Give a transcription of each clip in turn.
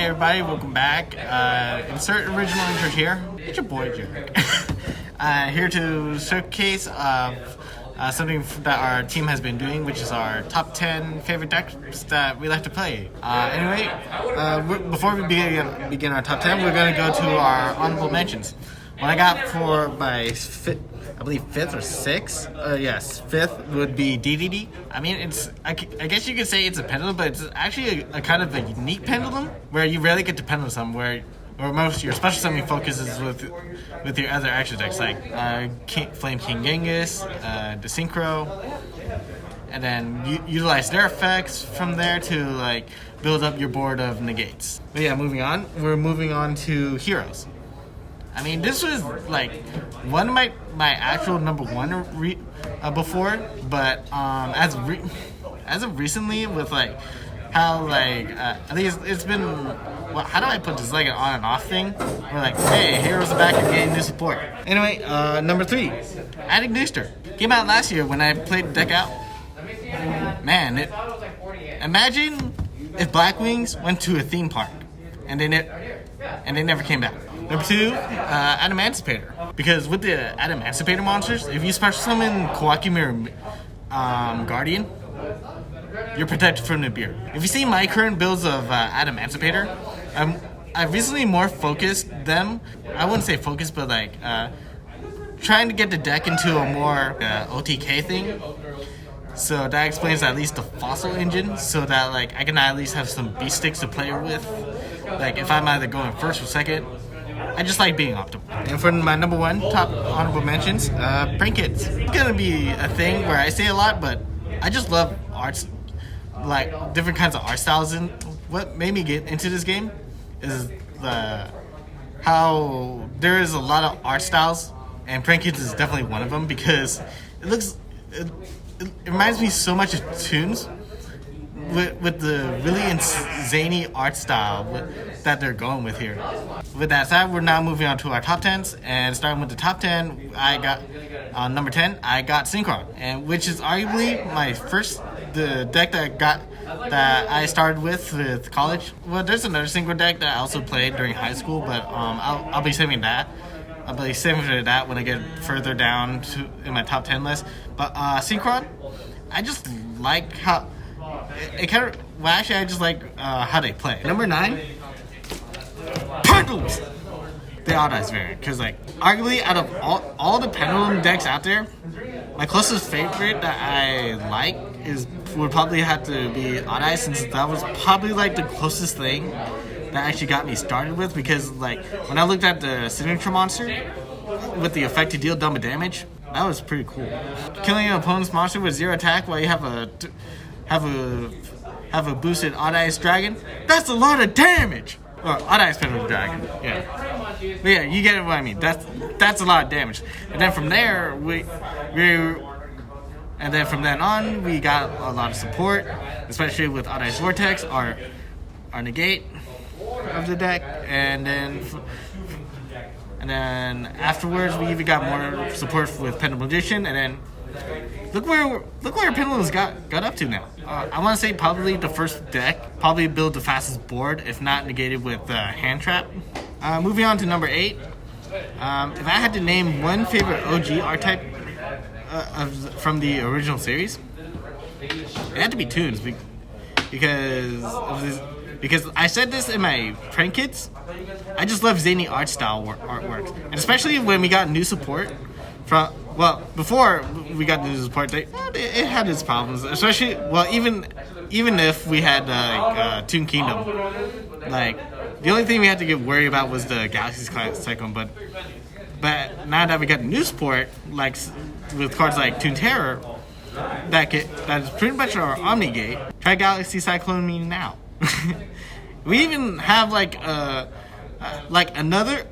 Hey everybody, welcome back. Insert original intro here. It's your boy Jared. Here to showcase something that our team has been doing, which is our top 10 favorite decks that we like to play. Before we begin our top 10, we're going to go to our honorable mentions. What I got for my fifth or sixth, fifth would be DDD. I mean, I guess you could say it's a pendulum, but it's actually a kind of a unique pendulum where you rarely get to pendulum some, where most of your special summon focuses with your other action decks, like Flame King Genghis, the Synchro, and then utilize their effects from there to like build up your board of negates. But yeah, moving on, we're moving on to heroes. I mean, this was like one of my actual number one before, but as of recently, with like how like I think it's been, well, how do I put this, like an on and off thing? We're like, hey, heroes are back and getting new support. Anyway, number 3, adding Booster came out last year when I played the deck out. Man, imagine if Black Wings went to a theme park and they never came back. Number 2, Adamantipator. Because with the Adamantipator monsters, if you special summon Kawaki Guardian, you're protected from the beard. If you see my current builds of Adamantipator, I've recently more focused them. I wouldn't say focused, but like trying to get the deck into a more OTK thing. So that explains at least the fossil engine, so that like I can at least have some beast sticks to play with. Like if I'm either going first or second, I just like being optimal. And for my number 1 top honorable mentions, prank kits. It's gonna be a thing where I say a lot, but I just love arts, like different kinds of art styles. And what made me get into this game is how there is a lot of art styles, and prank kits is definitely one of them because it reminds me so much of Toons with the really zany art style that they're going with here. With that said, we're now moving on to our top 10s, and starting with the top 10, I got number 10, I got Synchron, and which is arguably the deck that I started with college. Well, there's another Synchro deck that I also played during high school, but I'll be saving that. I'll be saving for that when I get further down in my top 10 list. But Synchron, I just like how it kind of. Well, actually, I just like how they play. Number 9, Pendulums. The Odd Eyes variant, because like arguably out of all the Pendulum decks out there, my closest favorite that I like would probably have to be Odd Eyes, since that was probably like the closest thing that actually got me started with. Because like when I looked at the signature monster with the effect to deal double damage, that was pretty cool. Killing an opponent's monster with 0 attack while you have a boosted Odd Eyes Dragon, that's a lot of damage. Or Odd Eyes Pendulum Dragon, yeah. But yeah, you get what I mean. That's a lot of damage. And then from there, from then on, we got a lot of support, especially with Odd Eyes Vortex, our negate of the deck, and then afterwards, we even got more support with Pendulum Magician, and then look where Pendulum's got up to now. I want to say probably the first deck, probably build the fastest board, if not negated with Hand Trap. Moving on to number 8. If I had to name one favorite OG archetype from the original series, it had to be Toons, because I said this in my prank kits. I just love zany art style artworks, and especially when we got new support from. Well, before we got new support, it had its problems. Especially, well, even if we had Toon Kingdom, like the only thing we had to worry about was the Galaxy Cyclone. But now that we got new support, like with cards like Toon Terror, that is pretty much our Omni-Gate. Try Galaxy Cyclone me now. We even have another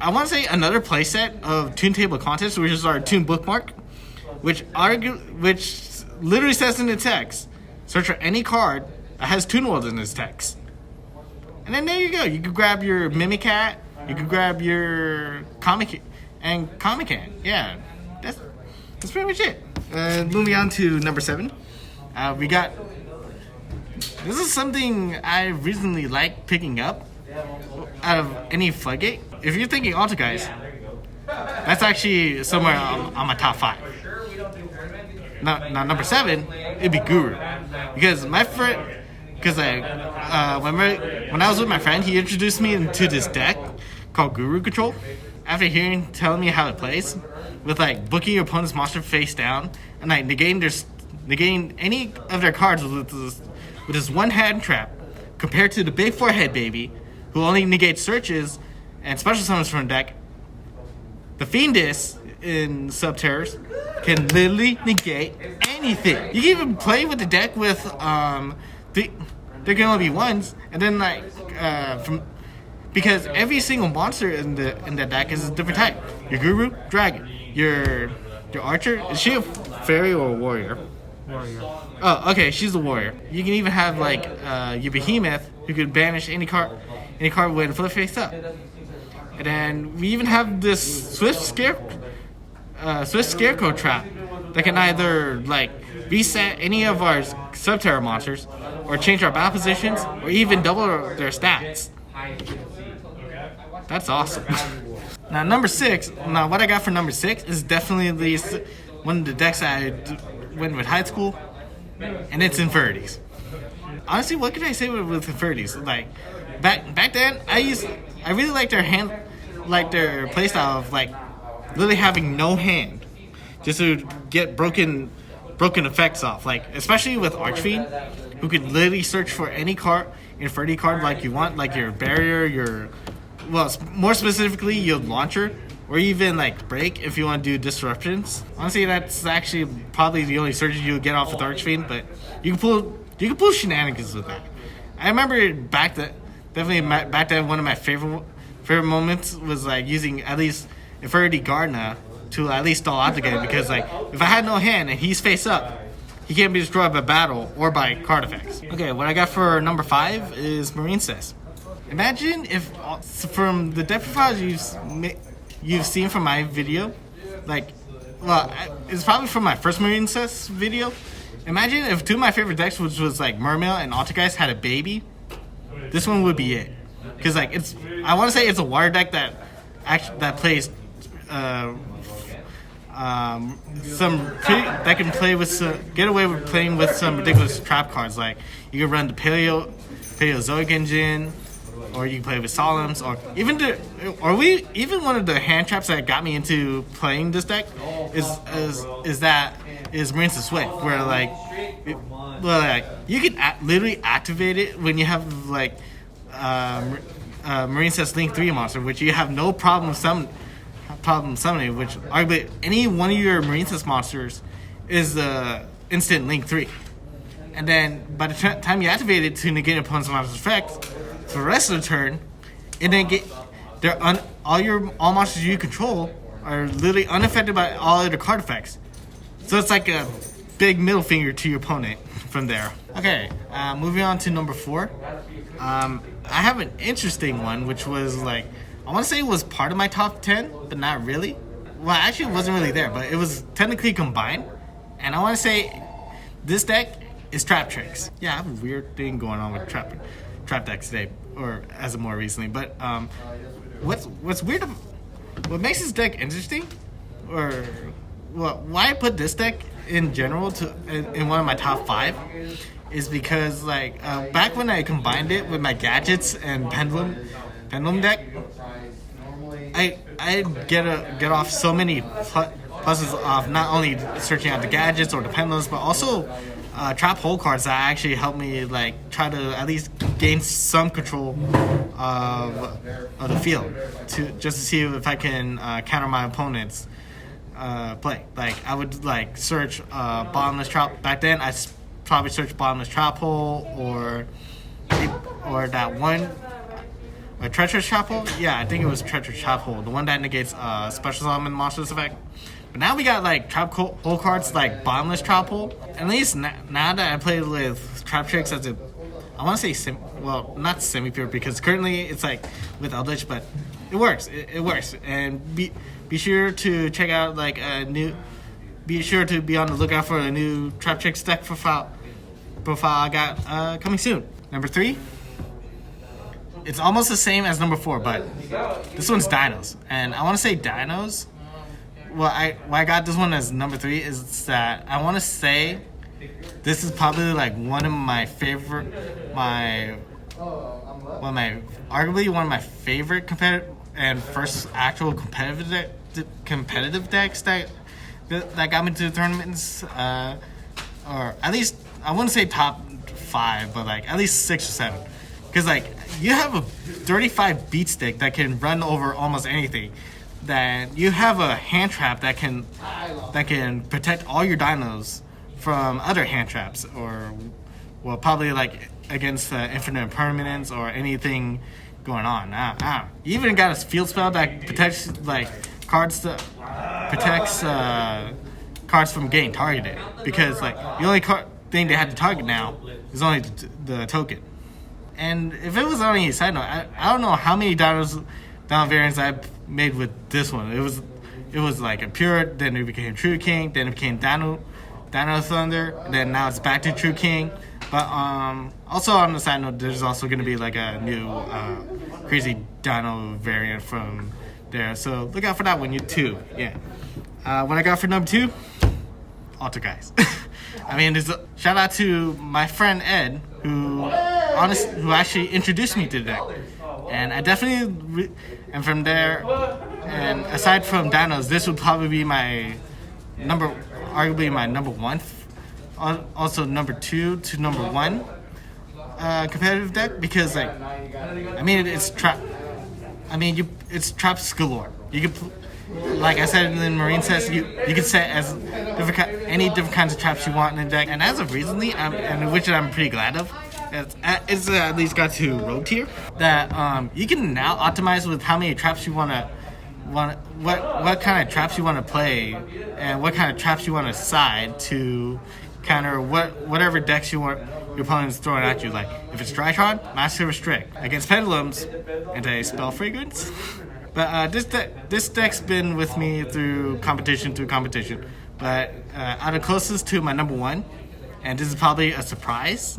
playset of Toon Table of Contents, which is our Toon Bookmark, which literally says in the text, search for any card that has Toon World in its text. And then there you go. You could grab your Mimicat, you could grab your Comic Can. Yeah, that's pretty much it. Moving on to number 7, we got. This is something I recently like picking up, out of any floodgate. If you're thinking Alta guys, that's actually somewhere on my top 5. Now number 7, it'd be Guru, because when I was with my friend, he introduced me into this deck called Guru Control. After telling me how it plays, with like booking your opponent's monster face down and like negating any of their cards with this one hand trap, compared to the big forehead baby, who only negates searches and special summons from the deck. The Fiendess in Subterrors can literally negate anything. You can even play with the deck with there can only be ones, and then like because every single monster in the deck is a different type. Your Guru, Dragon. Your Archer, is she a fairy or a warrior? Warrior. Oh, okay, she's a warrior. You can even have like your Behemoth, who could banish any card when flip face up. And then we even have this Swift Scarecrow trap that can either like reset any of our Subterror monsters, or change our battle positions, or even double their stats. That's awesome. Now number 6. Now what I got for number 6 is definitely one of the decks that I went with high school, and it's Inferities. Honestly, what can I say with Inferities? Like back then, I really liked their playstyle of like literally having no hand, just to get broken effects off. Like especially with Archfiend, who could literally search for any Inferity card like you want, like your barrier, more specifically your launcher, or even like break if you want to do disruptions. Honestly, that's actually probably the only searches you'll get off with Archfiend, but you can pull shenanigans with that. I remember back then, one of my favorite moments was like using at least Inferity Gardna to at least stall out the game, because like if I had no hand and he's face up, he can't be destroyed by battle or by card effects. Okay, what I got for number 5 is Marine Cess. Imagine if from the deck profiles you've seen from my video, it's probably from my first Marine Cess video. Imagine if 2 of my favorite decks, which was like Mermaid and Altergeist, had a baby. This one would be it, because like I want to say it's a water deck that plays that can play with get away with playing with some ridiculous trap cards. Like you can run the Paleozoic Engine, or you can play with Solemns, or even one of the hand traps that got me into playing this deck is Marine Swift, where like you can literally activate it when you have like Marine Cess Link 3 monster, which you have no problem summoning, which arguably any one of your Marine Cess monsters is the instant Link 3. And then by the time you activate it to negate an opponent's monster's effect, for the rest of the turn, and then all monsters you control are literally unaffected by all other card effects. So it's like a big middle finger to your opponent from there. Okay, moving on to number 4. I have an interesting one, which was like, I want to say it was part of my top 10, but not really. Well, actually it wasn't really there, but it was technically combined. And I want to say this deck is Trap Tricks. Yeah, I have a weird thing going on with trap decks today, or as of more recently. But what's weird, what makes this deck interesting, or why I put this deck in general in one of my top 5, is because like back when I combined it with my gadgets and Pendulum deck, I get off so many pluses of not only searching out the gadgets or the Pendulums, but also trap hole cards that actually help me like try to at least gain some control of the field, to see if I can counter my opponent's play. Like I would like search bottomless trap. Back then I probably searched bottomless trap hole, or that one, a treacherous trap hole. Yeah, I think it was treacherous trap hole, the one that negates special summon monsters effect. But now we got like trap hole cards like bottomless trap hole. At least now that I played with Trap Tricks as I want to say not semi-pure, because currently it's like with Eldritch, but it works. It works. And be sure to check out like be sure to be on the lookout for a new Trap Tricks deck profile I got coming soon. Number 3. it's almost the same as number 4, but this one's Dinos, and I want to say Dinos. Why I got this one as number 3 is that I want to say this is probably like arguably one of my favorite competitive and first actual competitive decks that got me to the tournaments, or at least I wouldn't say top 5, but like at least 6 or 7, because like you have a 35 beat stick that can run over almost anything. That you have a hand trap that can protect all your dinos from other hand traps, or well, probably like against infinite permanence or anything going on. You even got a field spell that protects like cards cards from getting targeted, because like the only thing they had to target now is only the token. And if it was only a side note, I don't know how many dino variants I made with this one. It was like a pure, then it became True King, then it became Dino Thunder, and then now it's back to True King. But also on the side note, there's also going to be like a new crazy Dino variant from there. So look out for that one, you too. Yeah. What I got for number 2, Alter Guys. I mean, shout out to my friend Ed, who actually introduced me to the deck. And I definitely, and from there, and aside from Dinos, this would probably be arguably my number 1, also number 2 to number 1 competitive deck, because like, I mean, it's traps galore. You could, like I said in the Marine sets, you can set as any different kinds of traps you want in the deck. And as of recently, and which I'm pretty glad of, it's at least got to rogue tier, that you can now optimize with how many traps you what kind of traps you want to play, and what kind of traps you want to side to counter whatever decks your opponent's throwing at you. Like if it's Drytron, Master Restrict. Against Pendulums, Anti-Spell Fragrance. But this deck's been with me through competition. But out of closest to my number 1, and this is probably a surprise,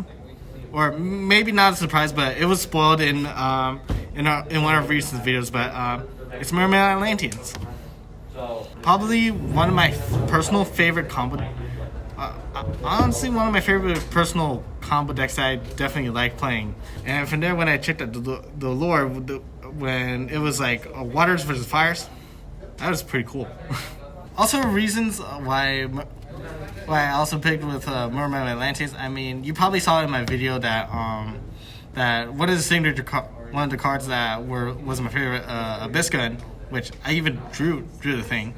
or maybe not a surprise, but it was spoiled in one of recent videos. But it's Mermaid Atlantis. Probably one of my personal favorite combo. Honestly, one of my favorite personal combo decks that I definitely like playing. And from there, when I checked out the lore, when it was like waters versus fires, that was pretty cool. Also, reasons why I also picked with Mermaid Atlantis. I mean, you probably saw in my video that one of the signature one of the cards that was my favorite, Abyss Gun, which I even drew the thing,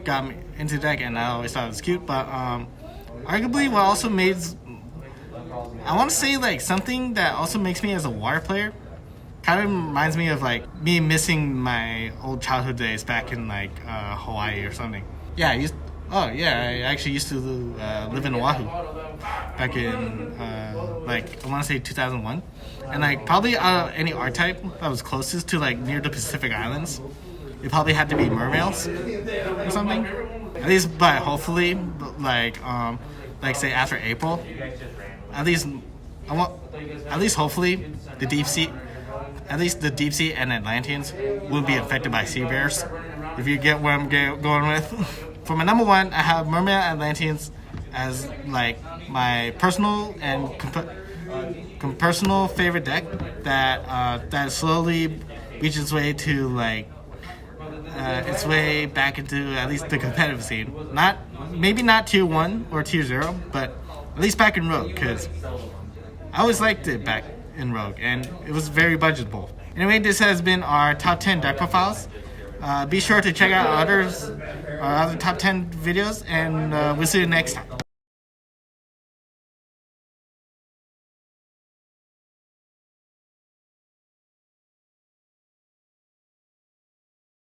got me into the deck, and I always thought it was cute. But arguably, what also made, I want to say, like something that also makes me as a water player, kind of reminds me of like me missing my old childhood days back in like Hawaii or something. Yeah, I actually used to live in Oahu back in like I want to say 2001, and like probably out of any archetype that was closest to like near the Pacific Islands, it probably had to be mermaids or something. At least, but hopefully, like say after April, at least hopefully the deep sea and Atlanteans will be affected by sea bears. If you get what I'm going with. For my number 1, I have Mermaid Atlantis as like my personal and personal favorite deck that slowly reaches its way to like its way back into at least the competitive scene. Maybe not tier 1 or tier 0, but at least back in Rogue, because I always liked it back in Rogue, and it was very budgetable. Anyway, this has been our top 10 deck profiles. Be sure to check out our other top 10 videos, and we'll see you next time.